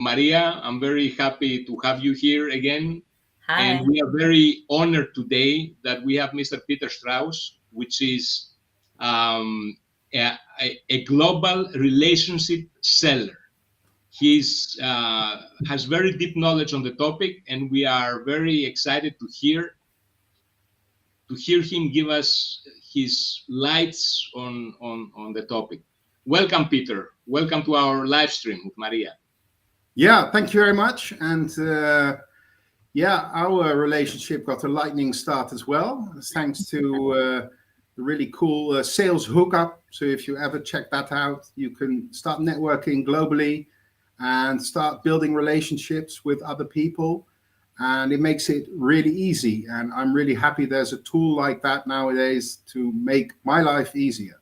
Maria, I'm very happy to have you here again. And Hi. we are very honored today that we have Mr. Peter Strauss, which is um, a global relationship seller. He's has very deep knowledge on the topic, and we are very excited to hear him give us his lights on the topic. Welcome, Peter. Welcome to our live stream with Maria. Yeah, thank you very much. And our relationship got a lightning start as well, thanks to the really cool sales hookup. So if you ever check that out, you can start networking globally and start building relationships with other people. And it makes it really easy. And I'm really happy there's a tool like that nowadays to make my life easier.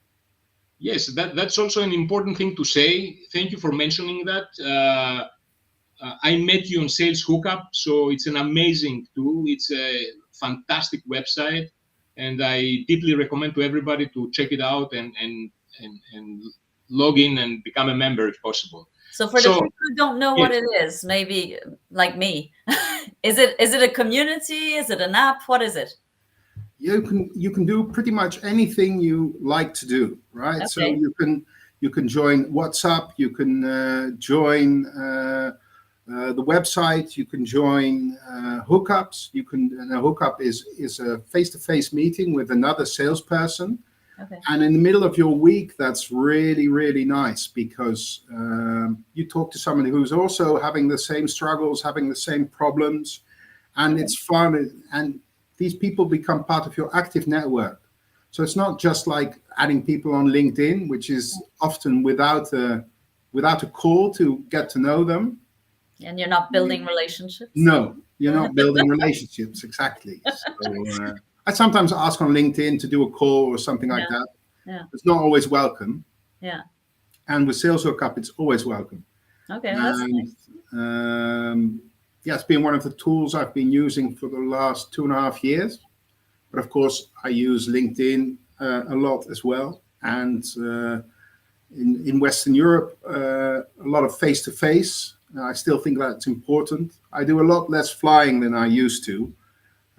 Yes, that's also an important thing to say. Thank you for mentioning that. I met you on Sales Hookup, so it's an amazing tool. It's a fantastic website, and I deeply recommend to everybody to check it out and log in and become a member if possible. So for the people who don't know what yes. it is, maybe like me, is it a community? Is it an app? What is it? You can do pretty much anything you like to do, right? Okay. So you can join WhatsApp, you can join the website, you can join hookups. And a hookup is a face-to-face meeting with another salesperson. Okay. And in the middle of your week, that's really, really nice because you talk to somebody who's also having the same struggles, having the same problems, and it's fun. And these people become part of your active network. So it's not just like adding people on LinkedIn, which is often without a call to get to know them. And you're not building relationships? No, you're not building relationships, exactly. So I sometimes ask on LinkedIn to do a call or something like that. Yeah. It's not always welcome. Yeah. And with Sales Hookup, it's always welcome. Okay, that's nice. It's been one of the tools I've been using for the last 2.5 years. But of course, I use LinkedIn a lot as well. And in Western Europe, a lot of face-to-face. I still think that's important. I do a lot less flying than I used to.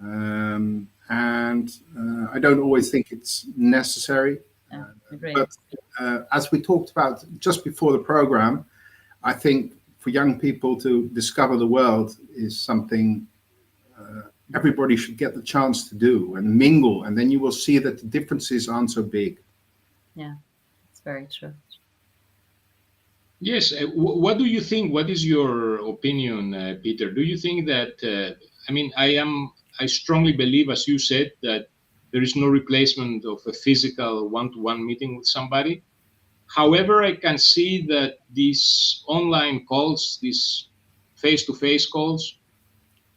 And I don't always think it's necessary. But as we talked about just before the program, I think for young people to discover the world is something everybody should get the chance to do and mingle, and then you will see that the differences aren't so big. Yeah, it's very true. Yes. What do you think? What is your opinion, Peter? Do you think that? I strongly believe, as you said, that there is no replacement of a physical one-to-one meeting with somebody. However, I can see that these online calls, these face-to-face calls,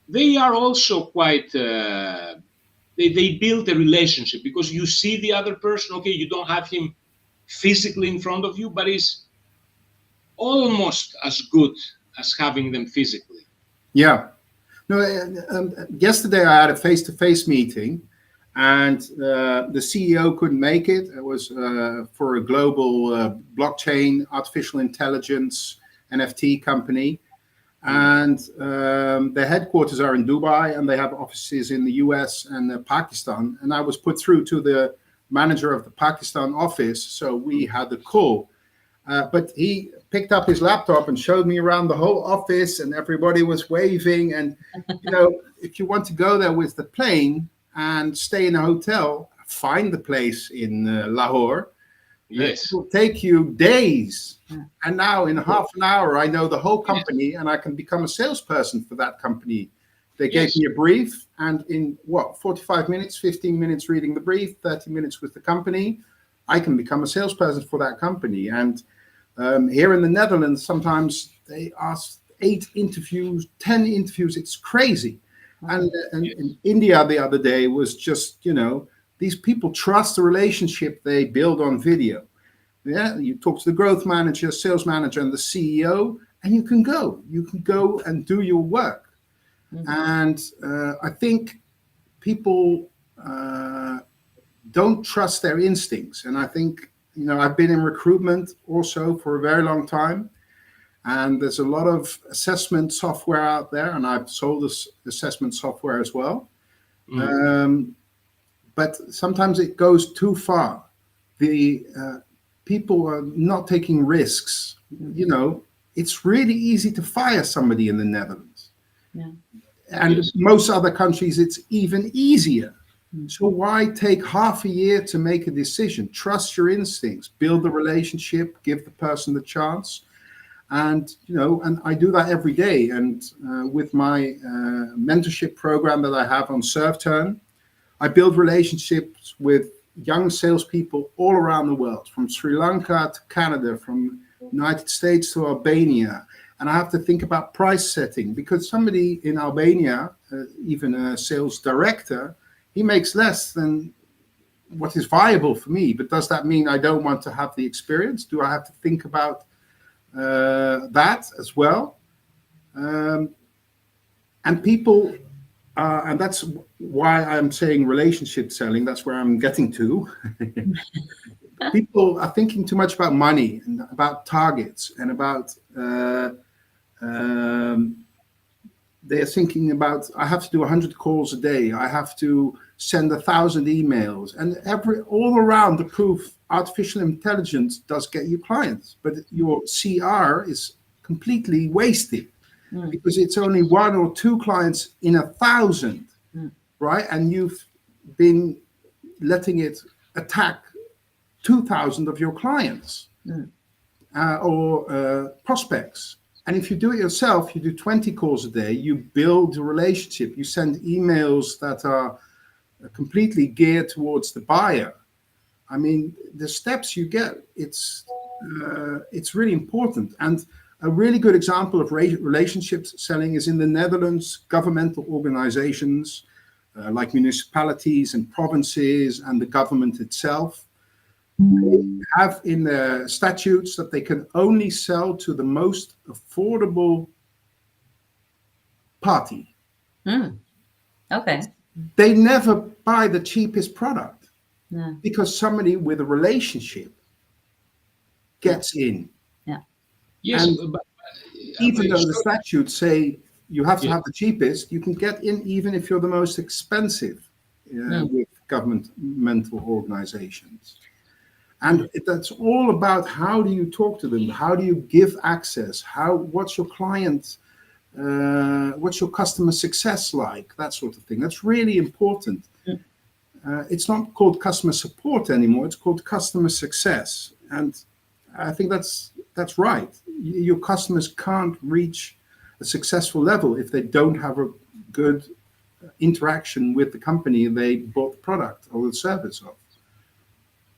they are also quite, they build a relationship because you see the other person. Okay, you don't have him physically in front of you, but it's almost as good as having them physically. Yeah. No, yesterday I had a face-to-face meeting, and the CEO couldn't make it. It was for a global blockchain, artificial intelligence, NFT company. And their headquarters are in Dubai, and they have offices in the US and Pakistan. And I was put through to the manager of the Pakistan office, so we had the call. But he picked up his laptop and showed me around the whole office, and everybody was waving. And, if you want to go there with the plane and stay in a hotel, find the place in Lahore. Yes. It will take you days. And now in half an hour, I know the whole company, and I can become a salesperson for that company. They gave me a brief, and in 45 minutes, 15 minutes reading the brief, 30 minutes with the company, I can become a salesperson for that company. And here in the Netherlands, sometimes they ask 8 interviews, 10 interviews. It's crazy. And in India the other day was just, these people trust the relationship they build on video. Yeah, you talk to the growth manager, sales manager, and the CEO, and you can go and do your work. Mm-hmm. And I think people don't trust their instincts. And I think, I've been in recruitment also for a very long time. And there's a lot of assessment software out there, and I've sold this assessment software as well. But sometimes it goes too far. The people are not taking risks. You know, it's really easy to fire somebody in the Netherlands. Yeah. And most other countries, it's even easier. So why take half a year to make a decision? Trust your instincts, build the relationship, give the person the chance. And, you know, and I do that every day. And with my mentorship program that I have on ServeTurn, I build relationships with young salespeople all around the world, from Sri Lanka to Canada, from United States to Albania. And I have to think about price setting, because somebody in Albania, even a sales director, he makes less than what is viable for me. But does that mean I don't want to have the experience? Do I have to think about that as well? And people, and that's why I'm saying relationship selling, that's where I'm getting to. People are thinking too much about money and about targets and about, they're thinking about, I have to do 100 calls a day, I have to send 1,000 emails, and all around the proof, artificial intelligence does get you clients, but your CR is completely wasted because it's only 1 or 2 clients in 1,000, right? And you've been letting it attack 2,000 of your clients or prospects. And if you do it yourself, you do 20 calls a day, you build a relationship, you send emails that are completely geared towards the buyer. I mean, the steps you get, it's really important. And a really good example of relationships selling is in the Netherlands. Governmental organizations like municipalities and provinces and the government itself have in their statutes that they can only sell to the most affordable party. Okay. They never buy the cheapest product because somebody with a relationship gets in. Yeah. Yes, and but even though the statutes say you have to have the cheapest, you can get in even if you're the most expensive with governmental organizations. And that's all about how do you talk to them? How do you give access? What's your client? What's your customer success like? That sort of thing. That's really important. It's not called customer support anymore. It's called customer success. And I think that's right. Your customers can't reach a successful level if they don't have a good interaction with the company they bought the product or the service of.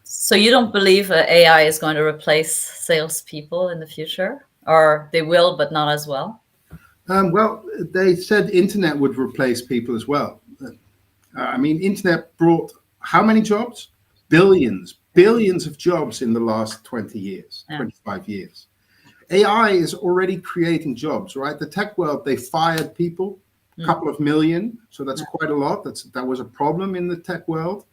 So you don't believe AI is going to replace salespeople in the future, or they will, but not as well? Well, they said internet would replace people as well. I mean, internet brought how many jobs? Billions of jobs in the last 20 years, 25 years. AI is already creating jobs, right? The tech world, they fired people, a couple of million. So that's quite a lot. That was a problem in the tech world.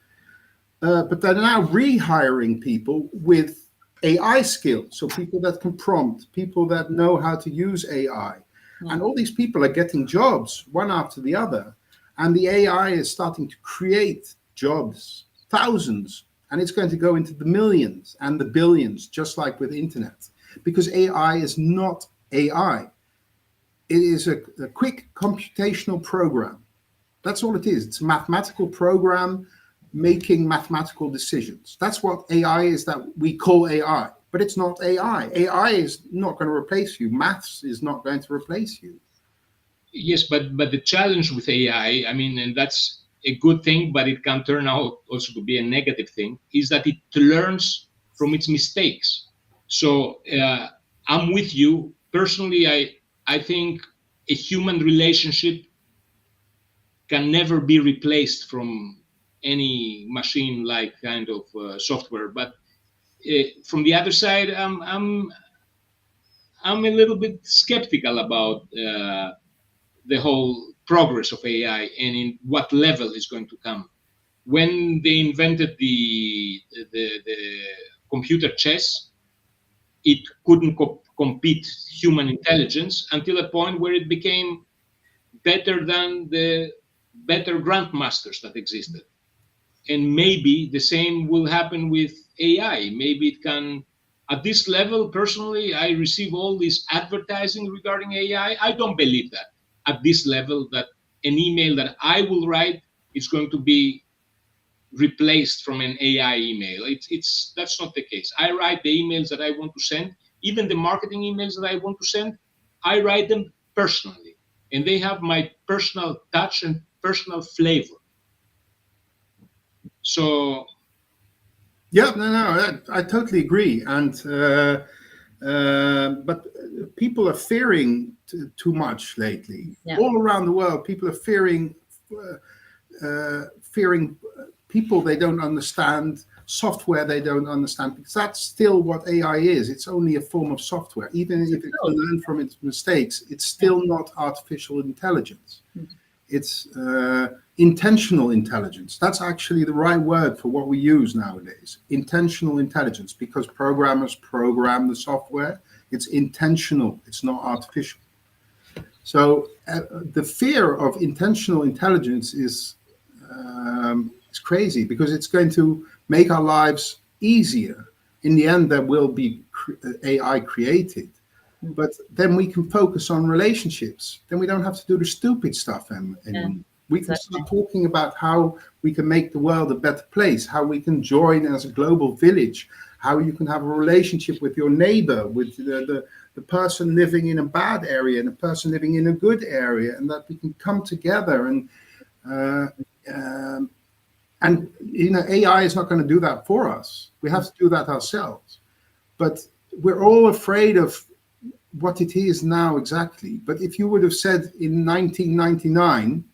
But they're now rehiring people with AI skills. So people that can prompt, people that know how to use AI. And all these people are getting jobs one after the other. And the AI is starting to create jobs, thousands. And it's going to go into the millions and the billions, just like with internet. Because AI is not AI. It is a quick computational program. That's all it is. It's a mathematical program making mathematical decisions. That's what AI is, that we call AI. But it's not AI. AI is not going to replace you. Maths is not going to replace you. Yes, but the challenge with AI, I mean, and that's a good thing, but it can turn out also to be a negative thing, is that it learns from its mistakes. So I'm with you. Personally, I think a human relationship can never be replaced from any machine-like kind of software. But from the other side, I'm a little bit skeptical about the whole progress of AI and in what level it's going to come. When they invented the computer chess, it couldn't compete human intelligence until a point where it became better than the better grandmasters that existed. And maybe the same will happen with AI. Maybe it can, at this level, personally, I receive all this advertising regarding AI. I don't believe that at this level, that an email that I will write is going to be replaced from an AI email. That's not the case. I write the emails that I want to send, even the marketing emails that I want to send. I write them personally, and they have my personal touch and personal flavor. So, yeah, I totally agree. And but people are fearing too much lately. Yeah. All around the world, people are fearing people they don't understand, software they don't understand, because that's still what AI is. It's only a form of software. Even if it can learn from its mistakes, it's still not artificial intelligence. It's intentional intelligence. That's actually the right word for what we use nowadays. Intentional intelligence, because programmers program the software. It's intentional. It's not artificial. So the fear of intentional intelligence is crazy, because it's going to make our lives easier. In the end, there will be AI created, but then we can focus on relationships. Then we don't have to do the stupid stuff anymore. Yeah, we can start talking about how we can make the world a better place, how we can join as a global village, how you can have a relationship with your neighbor, with the person living in a bad area and the person living in a good area, and that we can come together and AI is not going to do that for us. We have to do that ourselves. But we're all afraid of what it is now exactly. But if you would have said in 1999,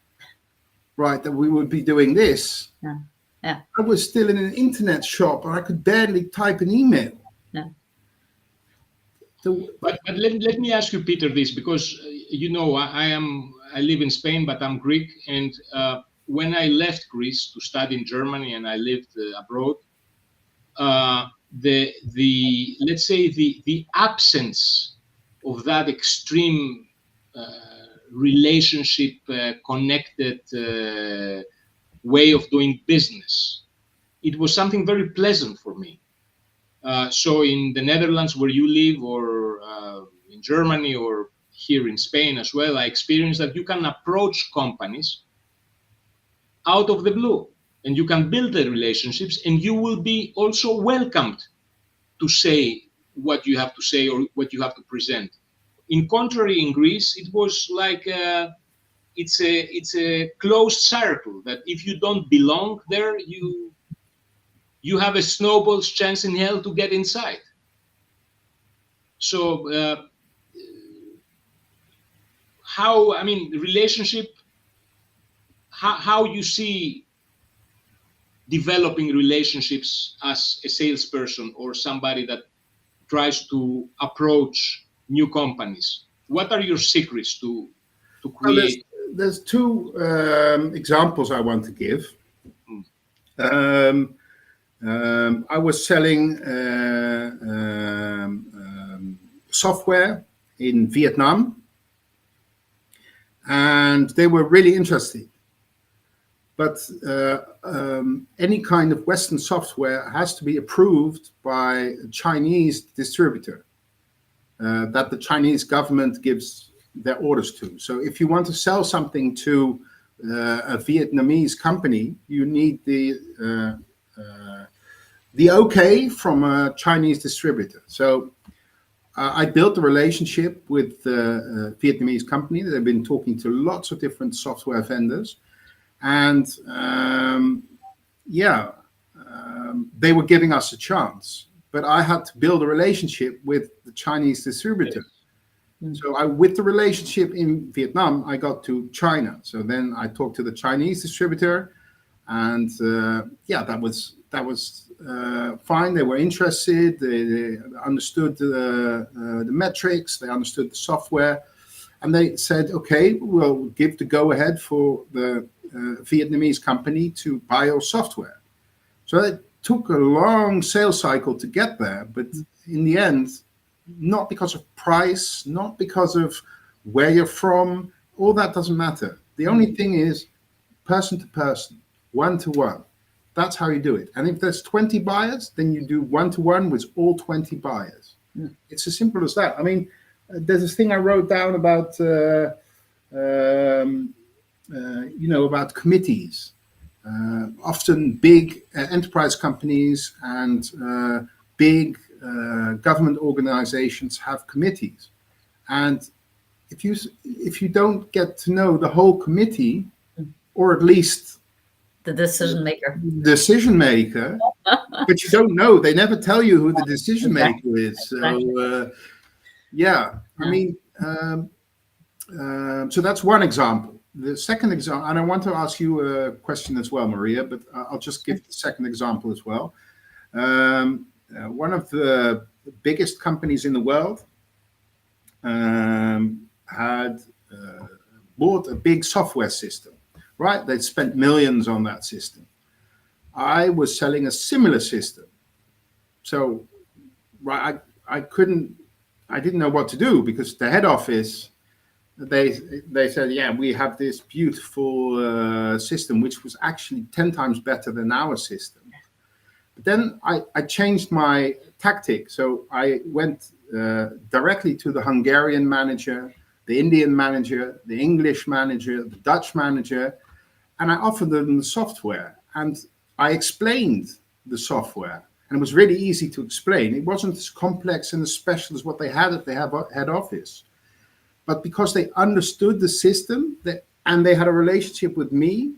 right, that we would be doing this, yeah. I was still in an internet shop and I could barely type an email. Yeah. So, but let me ask you, Peter, this, because I live in Spain, but I'm Greek, and when I left Greece to study in Germany and I lived abroad, let's say the absence of that extreme relationship connected way of doing business, it was something very pleasant for me. So in the Netherlands where you live, or in Germany, or here in Spain as well, I experienced that you can approach companies out of the blue, and you can build the relationships, and you will be also welcomed to say what you have to say or what you have to present. In contrary, in Greece, it was like it's a closed circle, that if you don't belong there, you have a snowball's chance in hell to get inside. So relationship, how you see developing relationships as a salesperson or somebody that tries to approach new companies? What are your secrets to create? Well, there's two examples I want to give. I was selling software in Vietnam, and they were really interested. But any kind of Western software has to be approved by a Chinese distributor that the Chinese government gives their orders to. So if you want to sell something to a Vietnamese company, you need the okay from a Chinese distributor. So I built a relationship with a Vietnamese company that I've been talking to lots of different software vendors. And they were giving us a chance, but I had to build a relationship with the Chinese distributor. Yes. So with the relationship in Vietnam, I got to China. So then I talked to the Chinese distributor, and that was fine. They were interested. They understood the metrics. They understood the software, and they said, "Okay, we'll give the go-ahead for the Vietnamese company to buy your software." So it took a long sales cycle to get there, but in the end, not because of price, not because of where you're from. All that doesn't matter. The only thing is person to person, one to one. That's how you do it. And if there's 20 buyers, then you do one to one with all 20 buyers. It's as simple as that. I mean, there's this thing I wrote down about, about committees. Often big enterprise companies and big government organizations have committees. And if you don't get to know the whole committee, or at least the decision maker, but you don't know, they never tell you who the decision maker is. So I mean, so that's one example. The second example, and I want to ask you a question as well, Maria, but I'll just give the second example as well. One of the biggest companies in the world had bought a big software system, right? They'd spent millions on that system. I was selling a similar system. So right, I didn't know what to do, because the head office, they said, yeah, we have this beautiful system, which was actually 10 times better than our system. But then I changed my tactic. So I went directly to the Hungarian manager, the Indian manager, the English manager, the Dutch manager, and I offered them the software. And I explained the software. And it was really easy to explain. It wasn't as complex and as special as what they had at the head office. But because they understood the system and they had a relationship with me,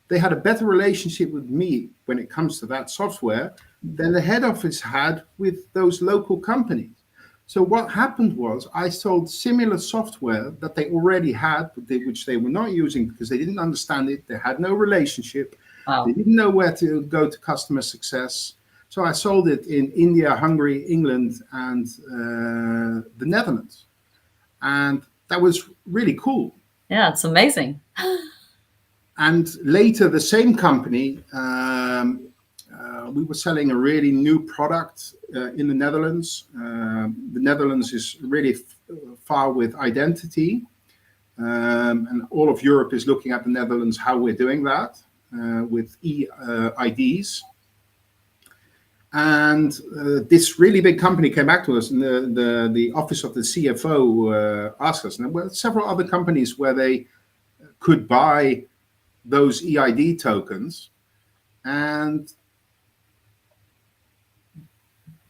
they had a better relationship with me when it comes to that software than the head office had with those local companies. So what happened was I sold similar software that they already had, which they were not using because they didn't understand it. They had no relationship. Wow. They didn't know where to go to customer success. So I sold it in India, Hungary, England, and the Netherlands. And that was really cool. Yeah, it's amazing. And later, the same company, we were selling a really new product in the Netherlands. The Netherlands is really far with identity. And all of Europe is looking at the Netherlands, how we're doing that with IDs. And this really big company came back to us, and the office of the CFO asked us. And there were several other companies where they could buy those EID tokens, and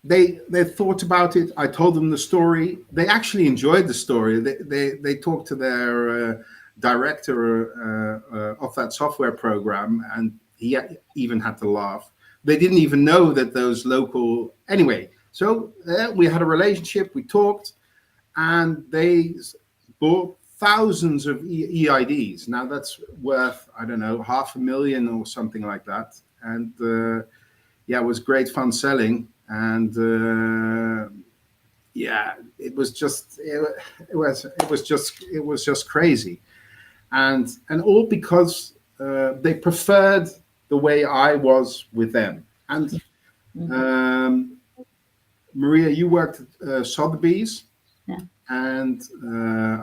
they thought about it. I told them the story. They actually enjoyed the story. They talked to their director of that software program, and he even had to laugh. They didn't even know that those local... Anyway, so we had a relationship, we talked, and they bought thousands of EIDs. Now that's worth, I don't know, 500,000 or something like that. And it was great fun selling. And it was just crazy. And all because they preferred the way I was with them. And Maria, you worked at Sotheby's. Yeah. And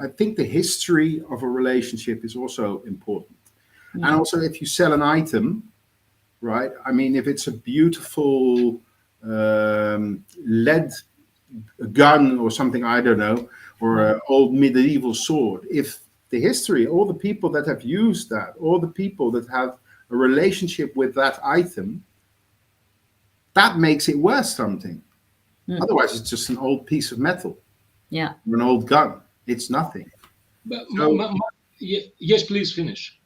I think the history of a relationship is also important. Yeah. And also, if you sell an item, right? I mean, if it's a beautiful lead gun or something, I don't know, or an old medieval sword, if the history, all the people that have used that, all the people that have a relationship with that item, that makes it worth something. Otherwise, it's just an old piece of metal. Yeah. Or an old gun. It's nothing. But yes, please finish.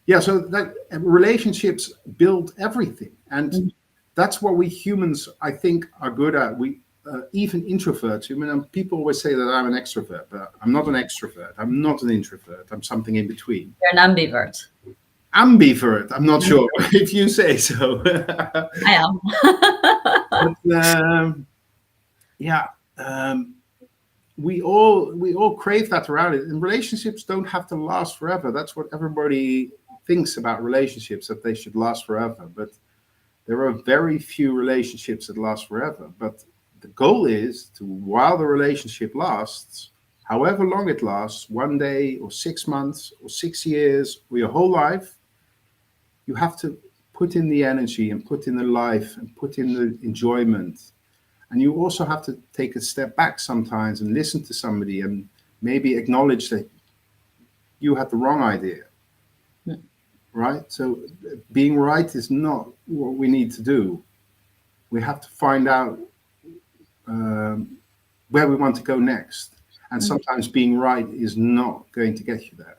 Yeah, so that relationships build everything. And that's what we humans, I think, are good at. We even introverts. I mean, people always say that I'm an extrovert, but I'm not an extrovert. I'm not an introvert. I'm something in between. You're an ambivert. Ambivert. I'm not sure if you say so. I am. But, we all crave that around it. And relationships don't have to last forever. That's what everybody thinks about relationships, that they should last forever. But there are very few relationships that last forever. But The goal is to, while the relationship lasts, however long it lasts, 1 day or 6 months or 6 years or your whole life, you have to put in the energy and put in the life and put in the enjoyment. And you also have to take a step back sometimes and listen to somebody and maybe acknowledge that you had the wrong idea. Right? So being right is not what we need to do. We have to find out where we want to go next. And sometimes being right is not going to get you there.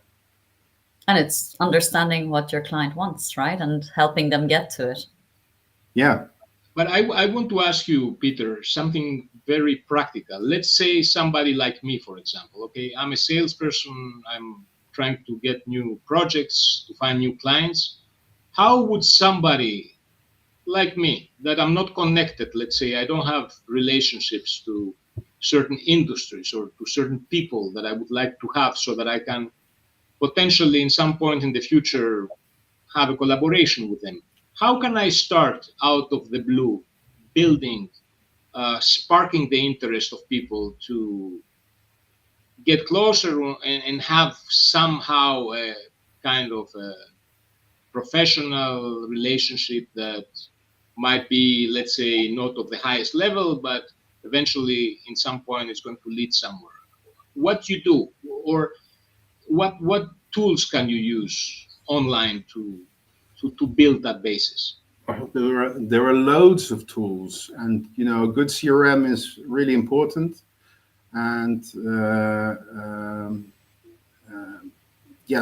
And it's understanding what your client wants, right? And helping them get to it. Yeah. But I want to ask you, Peter, something very practical. Let's say somebody like me, for example. Okay, I'm a salesperson. I'm trying to get new projects, to find new clients. How would somebody like me, that I'm not connected, let's say I don't have relationships to certain industries or to certain people that I would like to have, so that I can potentially in some point in the future have a collaboration with them. How can I start out of the blue building, sparking the interest of people to get closer and have somehow a kind of a professional relationship that might be, let's say, not of the highest level, but eventually in some point it's going to lead somewhere? What you do, or what tools can you use online to build that basis? There are loads of tools, and a good CRM is really important. And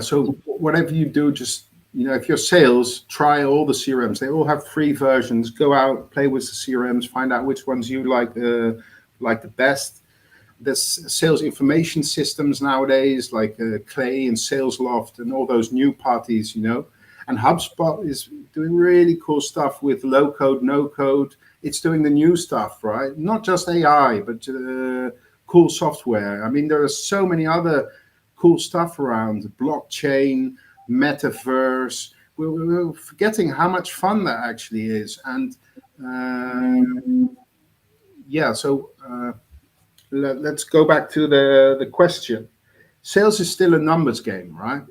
so whatever you do, just if you're sales, try all the CRMs. They all have free versions. Go out, play with the CRMs, find out which ones you like the best. There's sales information systems nowadays, like Clay and SalesLoft and all those new parties, And HubSpot is doing really cool stuff with low code, no code. It's doing the new stuff, right? Not just AI, but cool software. I mean, there are so many other cool stuff around. Blockchain, metaverse. We're forgetting how much fun that actually is. And let's go back to the question. Sales is still a numbers game, right?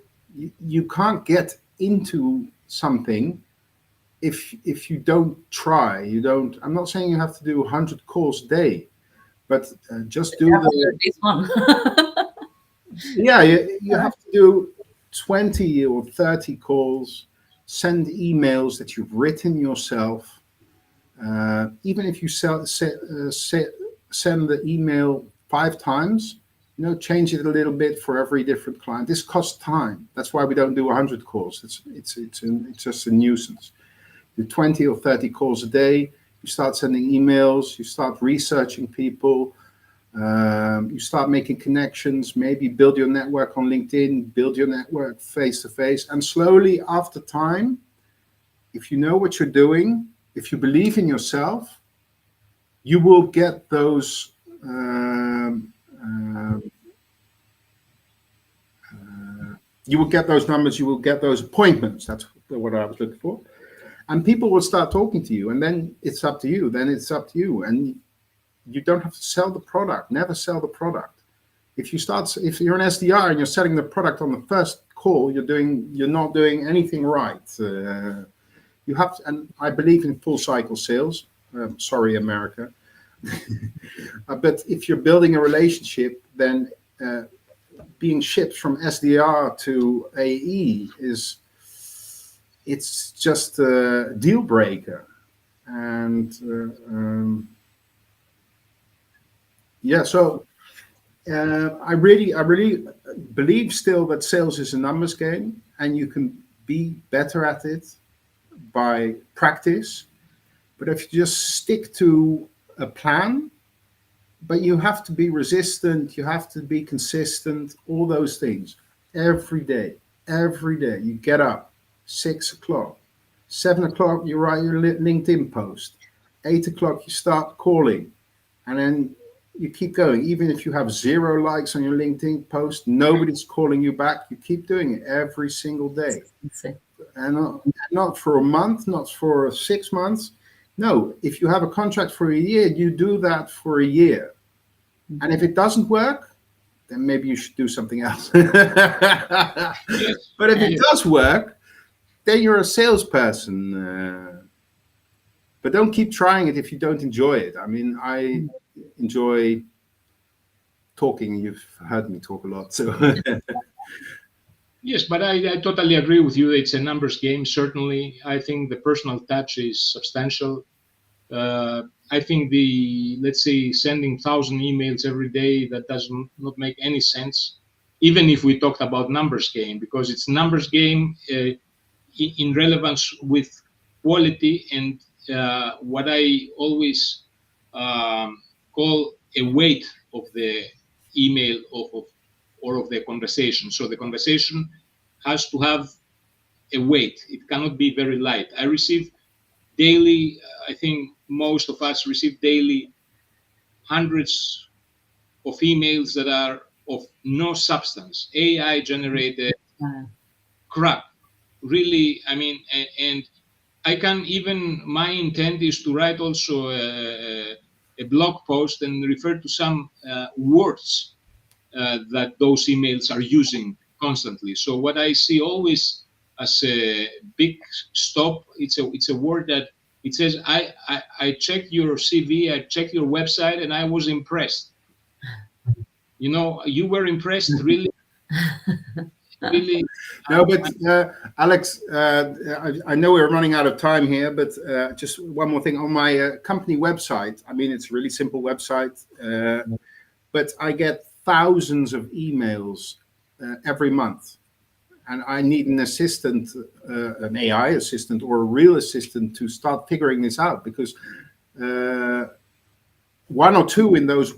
You can't get into something if you don't try. I'm not saying you have to do 100 calls a day, but just do this one. you have to do 20 or 30 calls, send emails that you've written yourself. Even if you send the email 5 times, change it a little bit for every different client. This costs time. That's why we don't do 100 calls. It's just a nuisance. Do 20 or 30 calls a day. You start sending emails. You start researching people. You start making connections. Maybe build your network on LinkedIn. Build your network face to face. And slowly, after time, if you know what you're doing, if you believe in yourself, you will get those. You will get those numbers, you will get those appointments. That's what I was looking for. And people will start talking to you, and then it's up to you. And you don't have to sell the product. Never sell the product. If you're an SDR and you're selling the product on the first call, you're not doing anything right. You have to, and I believe in full cycle sales. Sorry, America. But if you're building a relationship, then being shipped from SDR to AE it's just a deal breaker. And I really believe still that sales is a numbers game, and you can be better at it by practice. But if you just stick to a plan, but you have to be resistant, you have to be consistent, all those things. Every day, you get up, 6 o'clock, 7 o'clock, you write your LinkedIn post, 8 o'clock, you start calling, and then you keep going. Even if you have 0 likes on your LinkedIn post, nobody's calling you back, you keep doing it every single day. And not for a month, not for 6 months. No, if you have a contract for a year, you do that for a year. And if it doesn't work, then maybe you should do something else. Yes. But if it does work, then you're a salesperson. But don't keep trying it if you don't enjoy it. I mean, I enjoy talking. You've heard me talk a lot. So Yes, but I totally agree with you. It's a numbers game, certainly. I think the personal touch is substantial. I think let's say, sending 1,000 emails every day, that does not make any sense, even if we talked about numbers game, because it's numbers game in relevance with quality and what I always call a weight of the email or of the conversation. So the conversation has to have a weight. It cannot be very light. I receive daily, I think most of us receive daily hundreds of emails that are of no substance, AI generated crap. Really, I mean, and I can even, my intent is to write also a blog post and refer to some words that those emails are using constantly. So what I see always as a big stop, it's a word that it says, I checked your CV, I checked your website, and I was impressed. You know, you were impressed, really? Really? no, but Alex, I know we're running out of time here, but just one more thing on my company website. I mean, it's a really simple website, but I get thousands of emails every month, and I need an assistant, an AI assistant or a real assistant to start figuring this out, because one or two in those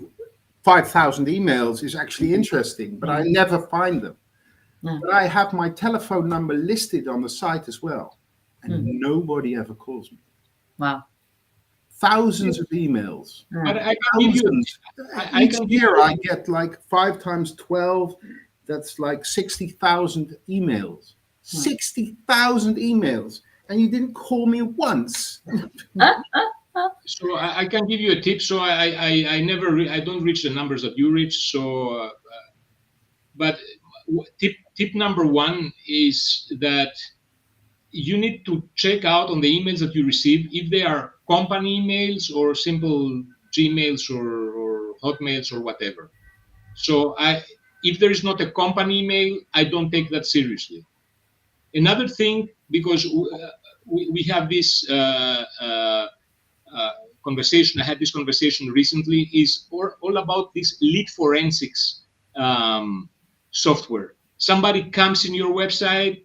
5,000 emails is actually interesting, but I never find them. But I have my telephone number listed on the site as well, and nobody ever calls me. Wow. Thousands of emails. But I can give you, Each year I get like 5 times 12. That's like 60,000 emails. 60,000 emails, and you didn't call me once. So I can give you a tip. So I never I don't reach the numbers that you reach. So, but tip number one is that you need to check out on the emails that you receive if they are company emails or simple Gmails or Hotmails or whatever. So if there is not a company email, I don't take that seriously. Another thing, because we have this conversation, I had this conversation recently, is all about this lead forensics software. Somebody comes in your website,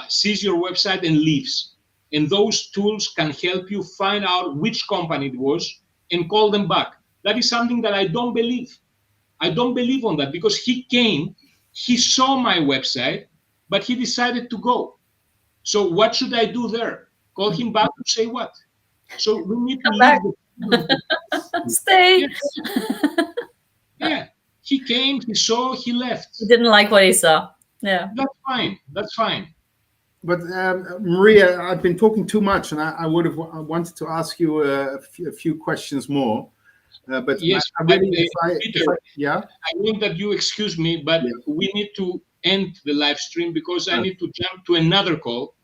sees your website and leaves. And those tools can help you find out which company it was and call them back. That is something that I don't believe. I don't believe on that, because he came, he saw my website, but he decided to go. So what should I do there? Call him back to say what? So we need to leave. Stay. Yeah, he came, he saw, he left. He didn't like what he saw. Yeah, that's fine. That's fine. But Maria, I've been talking too much, and I would have wanted to ask you a few questions more. But yes, Peter, yeah, I need that you excuse me, but we need to end the live stream because I need to jump to another call.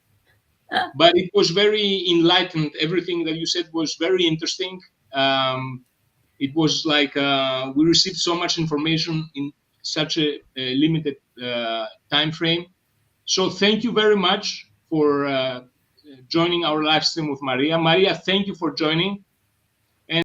But it was very enlightened. Everything that you said was very interesting. It was like we received so much information in such a limited time frame. So thank you very much for joining our live stream with Maria. Maria, thank you for joining.